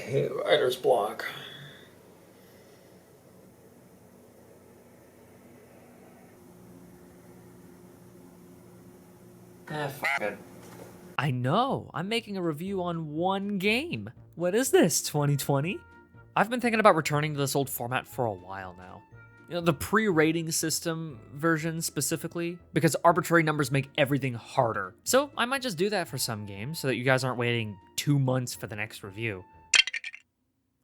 hate writer's block. Fuck it. I know, I'm making a review on one game. What is this, 2020? I've been thinking about returning to this old format for a while now. The pre-rating system version specifically, because arbitrary numbers make everything harder. So I might just do that for some games so that you guys aren't waiting 2 months for the next review.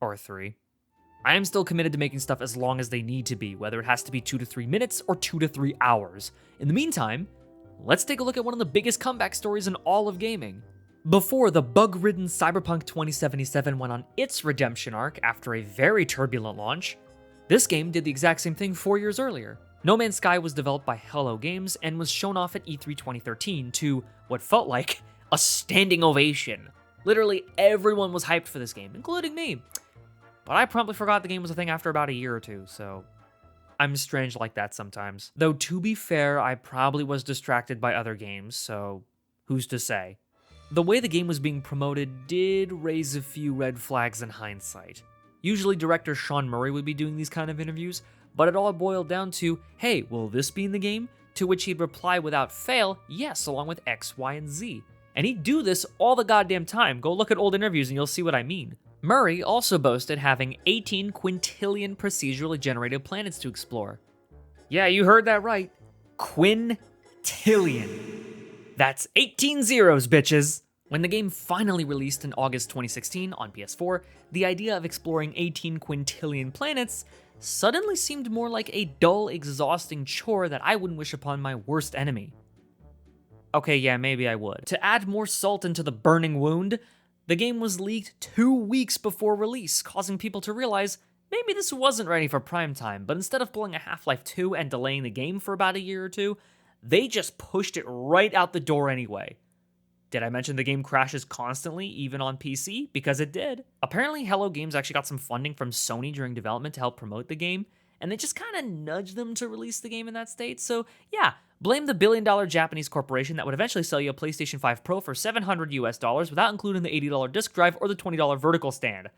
Or 3. I am still committed to making stuff as long as they need to be, whether it has to be 2 to 3 minutes or 2 to 3 hours. In the meantime, let's take a look at one of the biggest comeback stories in all of gaming. Before the bug-ridden Cyberpunk 2077 went on its redemption arc after a very turbulent launch, this game did the exact same thing 4 years earlier. No Man's Sky was developed by Hello Games and was shown off at E3 2013 to what felt like a standing ovation. Literally everyone was hyped for this game, including me. But I promptly forgot the game was a thing after about a year or two, so I'm strange like that sometimes. Though to be fair, I probably was distracted by other games, so who's to say? The way the game was being promoted did raise a few red flags in hindsight. Usually director Sean Murray would be doing these kind of interviews, but it all boiled down to, hey, will this be in the game? To which he'd reply without fail, yes, along with X, Y, and Z. And he'd do this all the goddamn time. Go look at old interviews and you'll see what I mean. Murray also boasted having 18 quintillion procedurally generated planets to explore. Yeah, you heard that right. Quintillion. That's 18 zeros, bitches! When the game finally released in August 2016 on PS4, the idea of exploring 18 quintillion planets suddenly seemed more like a dull, exhausting chore that I wouldn't wish upon my worst enemy. Okay, yeah, maybe I would. To add more salt into the burning wound, the game was leaked 2 weeks before release, causing people to realize maybe this wasn't ready for prime time, but instead of pulling a Half-Life 2 and delaying the game for about a year or two, they just pushed it right out the door anyway. Did I mention the game crashes constantly, even on PC? Because it did. Apparently, Hello Games actually got some funding from Sony during development to help promote the game, and they just kind of nudged them to release the game in that state. So yeah, blame the billion-dollar Japanese corporation that would eventually sell you a PlayStation 5 Pro for $700 without including the $80 disc drive or the $20 vertical stand.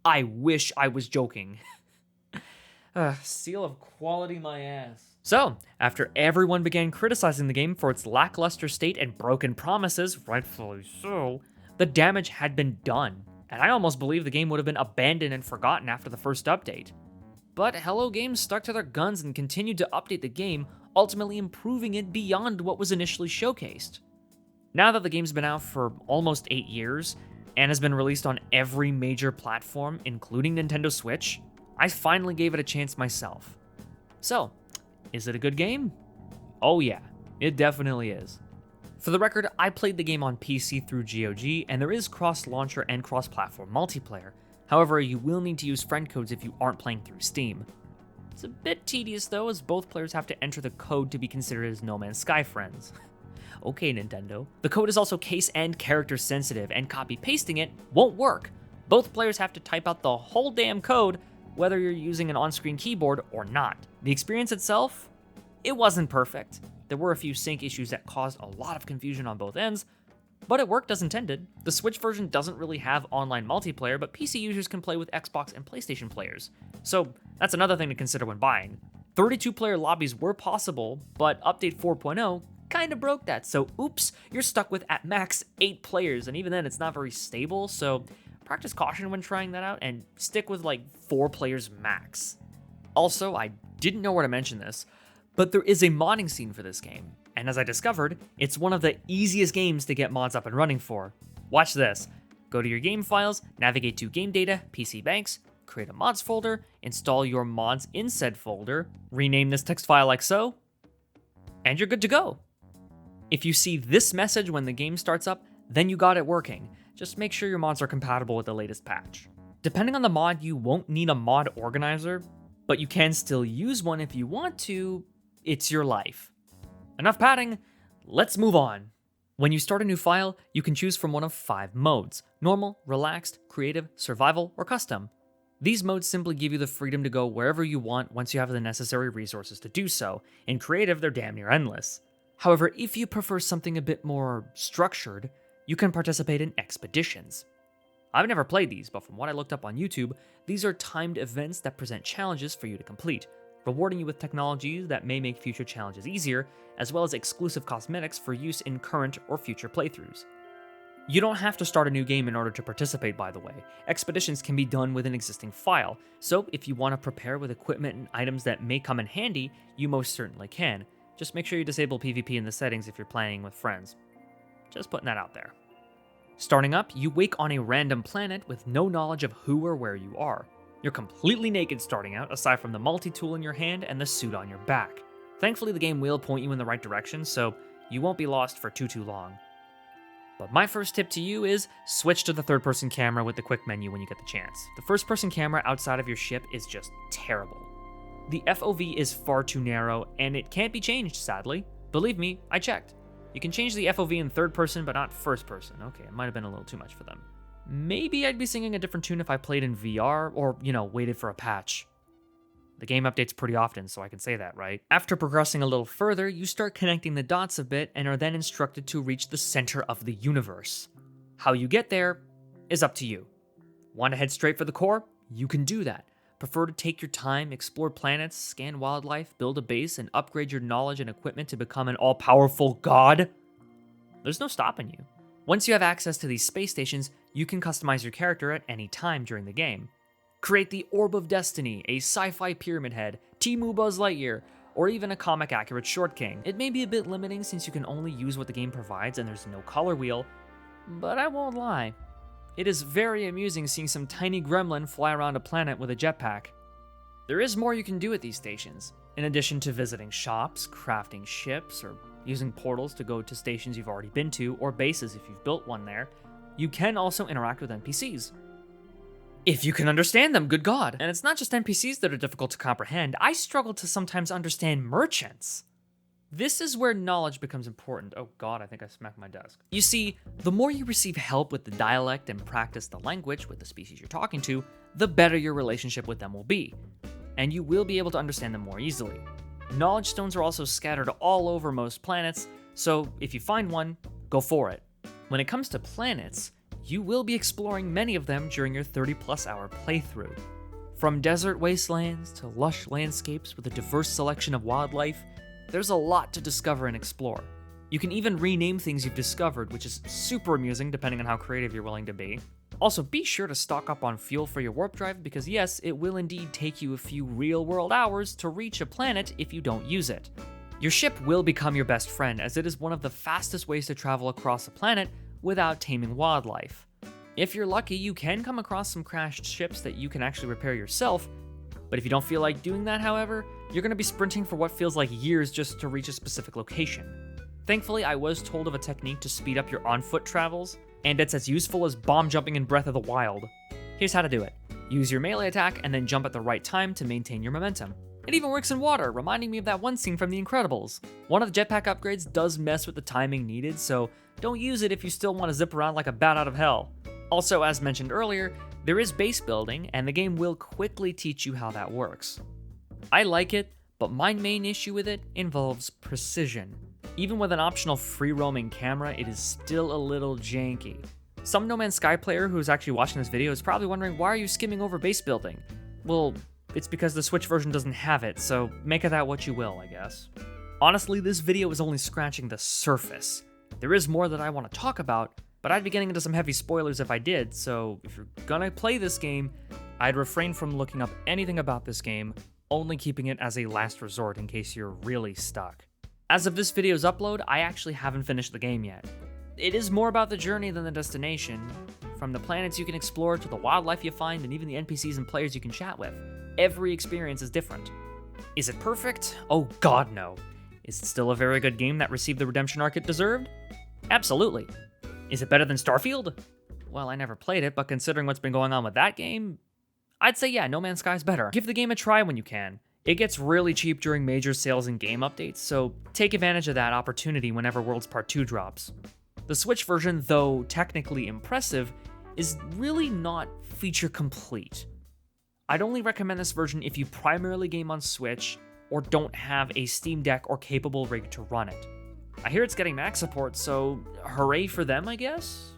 I wish I was joking. Seal of quality my ass. So, after everyone began criticizing the game for its lackluster state and broken promises, rightfully so, the damage had been done, and I almost believe the game would have been abandoned and forgotten after the first update. But Hello Games stuck to their guns and continued to update the game, ultimately improving it beyond what was initially showcased. Now that the game's been out for almost 8 years, and has been released on every major platform, including Nintendo Switch, I finally gave it a chance myself. So, is it a good game? Oh yeah, it definitely is. For the record, I played the game on PC through GOG, and there is cross-launcher and cross-platform multiplayer. However, you will need to use friend codes if you aren't playing through Steam. It's a bit tedious though, as both players have to enter the code to be considered as No Man's Sky friends. Okay, Nintendo. The code is also case and character sensitive, and copy-pasting it won't work. Both players have to type out the whole damn code, whether you're using an on-screen keyboard or not. The experience itself, it wasn't perfect. There were a few sync issues that caused a lot of confusion on both ends, but it worked as intended. The Switch version doesn't really have online multiplayer, but PC users can play with Xbox and PlayStation players. So that's another thing to consider when buying. 32-player lobbies were possible, but Update 4.0 kinda broke that, so oops, you're stuck with at max 8 players, and even then it's not very stable, so practice caution when trying that out and stick with like 4 players max. Also, I didn't know where to mention this, but there is a modding scene for this game, and as I discovered, it's one of the easiest games to get mods up and running for. Watch this. Go to your game files, navigate to game data, PC banks, create a mods folder, install your mods in said folder, rename this text file like so, and you're good to go. If you see this message when the game starts up, then you got it working. Just make sure your mods are compatible with the latest patch. Depending on the mod, you won't need a mod organizer, but you can still use one if you want to. It's your life. Enough padding, let's move on. When you start a new file, you can choose from one of 5 modes: normal, relaxed, creative, survival, or custom. These modes simply give you the freedom to go wherever you want once you have the necessary resources to do so. In creative, they're damn near endless. However, if you prefer something a bit more structured, you can participate in expeditions. I've never played these, but from what I looked up on YouTube, these are timed events that present challenges for you to complete, rewarding you with technologies that may make future challenges easier, as well as exclusive cosmetics for use in current or future playthroughs. You don't have to start a new game in order to participate, by the way. Expeditions can be done with an existing file, so if you want to prepare with equipment and items that may come in handy, you most certainly can. Just make sure you disable PvP in the settings if you're playing with friends. Just putting that out there. Starting up, you wake on a random planet with no knowledge of who or where you are. You're completely naked starting out, aside from the multi-tool in your hand and the suit on your back. Thankfully, the game will point you in the right direction, so you won't be lost for too long. But my first tip to you is switch to the third-person camera with the quick menu when you get the chance. The first-person camera outside of your ship is just terrible. The FOV is far too narrow, and it can't be changed, sadly. Believe me, I checked. You can change the FOV in third person, but not first person. Okay, it might have been a little too much for them. Maybe I'd be singing a different tune if I played in VR, or, waited for a patch. The game updates pretty often, so I can say that, right? After progressing a little further, you start connecting the dots a bit and are then instructed to reach the center of the universe. How you get there is up to you. Want to head straight for the core? You can do that. Prefer to take your time, explore planets, scan wildlife, build a base, and upgrade your knowledge and equipment to become an all-powerful god? There's no stopping you. Once you have access to these space stations, you can customize your character at any time during the game. Create the Orb of Destiny, a sci-fi pyramid head, Temu Buzz Lightyear, or even a comic-accurate Short King. It may be a bit limiting since you can only use what the game provides and there's no color wheel, but I won't lie. It is very amusing seeing some tiny gremlin fly around a planet with a jetpack. There is more you can do at these stations. In addition to visiting shops, crafting ships, or using portals to go to stations you've already been to, or bases if you've built one there, you can also interact with NPCs. If you can understand them, good God. And it's not just NPCs that are difficult to comprehend. I struggle to sometimes understand merchants. This is where knowledge becomes important. Oh God, I think I smacked my desk. You see, the more you receive help with the dialect and practice the language with the species you're talking to, the better your relationship with them will be. And you will be able to understand them more easily. Knowledge stones are also scattered all over most planets, so if you find one, go for it. When it comes to planets, you will be exploring many of them during your 30+ hour playthrough. From desert wastelands to lush landscapes with a diverse selection of wildlife, there's a lot to discover and explore. You can even rename things you've discovered, which is super amusing depending on how creative you're willing to be. Also, be sure to stock up on fuel for your warp drive because yes, it will indeed take you a few real-world hours to reach a planet if you don't use it. Your ship will become your best friend as it is one of the fastest ways to travel across a planet without taming wildlife. If you're lucky, you can come across some crashed ships that you can actually repair yourself, but if you don't feel like doing that, however, you're going to be sprinting for what feels like years just to reach a specific location. Thankfully, I was told of a technique to speed up your on-foot travels, and it's as useful as bomb jumping in Breath of the Wild. Here's how to do it. Use your melee attack and then jump at the right time to maintain your momentum. It even works in water, reminding me of that one scene from The Incredibles. One of the jetpack upgrades does mess with the timing needed, so don't use it if you still want to zip around like a bat out of hell. Also, as mentioned earlier, there is base building, and the game will quickly teach you how that works. I like it, but my main issue with it involves precision. Even with an optional free-roaming camera, it is still a little janky. Some No Man's Sky player who's actually watching this video is probably wondering, why are you skimming over base building? Well, it's because the Switch version doesn't have it, so make of that what you will, I guess. Honestly, this video is only scratching the surface. There is more that I want to talk about, but I'd be getting into some heavy spoilers if I did, so if you're gonna play this game, I'd refrain from looking up anything about this game, only keeping it as a last resort in case you're really stuck. As of this video's upload, I actually haven't finished the game yet. It is more about the journey than the destination, from the planets you can explore to the wildlife you find and even the NPCs and players you can chat with. Every experience is different. Is it perfect? Oh God, no. Is it still a very good game that received the redemption arc it deserved? Absolutely. Is it better than Starfield? Well, I never played it, but considering what's been going on with that game, I'd say yeah, No Man's Sky is better. Give the game a try when you can. It gets really cheap during major sales and game updates, so take advantage of that opportunity whenever Worlds Part 2 drops. The Switch version, though technically impressive, is really not feature complete. I'd only recommend this version if you primarily game on Switch or don't have a Steam Deck or capable rig to run it. I hear it's getting Mac support, so hooray for them, I guess?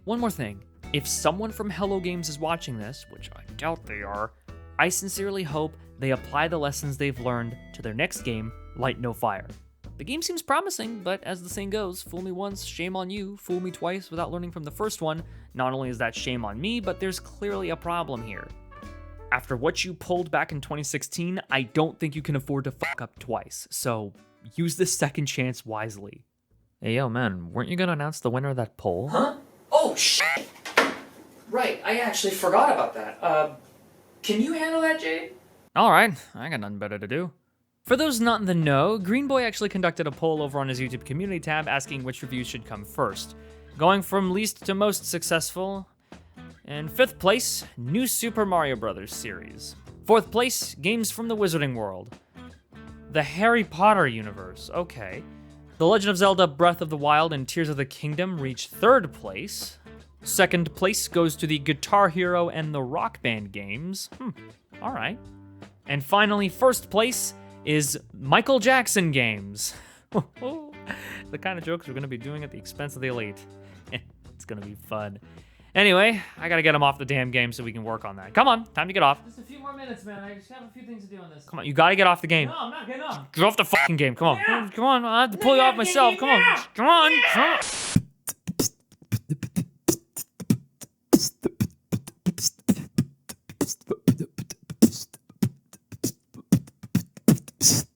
One more thing. If someone from Hello Games is watching this, which I doubt they are, I sincerely hope they apply the lessons they've learned to their next game, Light No Fire. The game seems promising, but as the saying goes, fool me once, shame on you, fool me twice without learning from the first one. Not only is that shame on me, but there's clearly a problem here. After what you pulled back in 2016, I don't think you can afford to fuck up twice, so use this second chance wisely. Hey yo man, weren't you gonna announce the winner of that poll? Huh? Oh, shit! Right, I actually forgot about that. Can you handle that, Jade? Alright, I got nothing better to do. For those not in the know, Greenboy actually conducted a poll over on his YouTube community tab asking which reviews should come first. Going from least to most successful. In 5th place, New Super Mario Bros. Series. 4th place, games from the Wizarding World. The Harry Potter universe, okay. The Legend of Zelda Breath of the Wild and Tears of the Kingdom reached 3rd place. 2nd place goes to the Guitar Hero and the Rock Band games. Alright. And finally, 1st place is Michael Jackson games. The kind of jokes we're gonna be doing at the expense of the elite. It's gonna be fun. Anyway, I gotta get him off the damn game so we can work on that. Come on, time to get off. Just a few more minutes, man. I just have a few things to do on this. Come on, you gotta get off the game. No, I'm not getting up. Get off the fucking game, come on. Come on, I have to pull you off myself. Come on, come on, come on.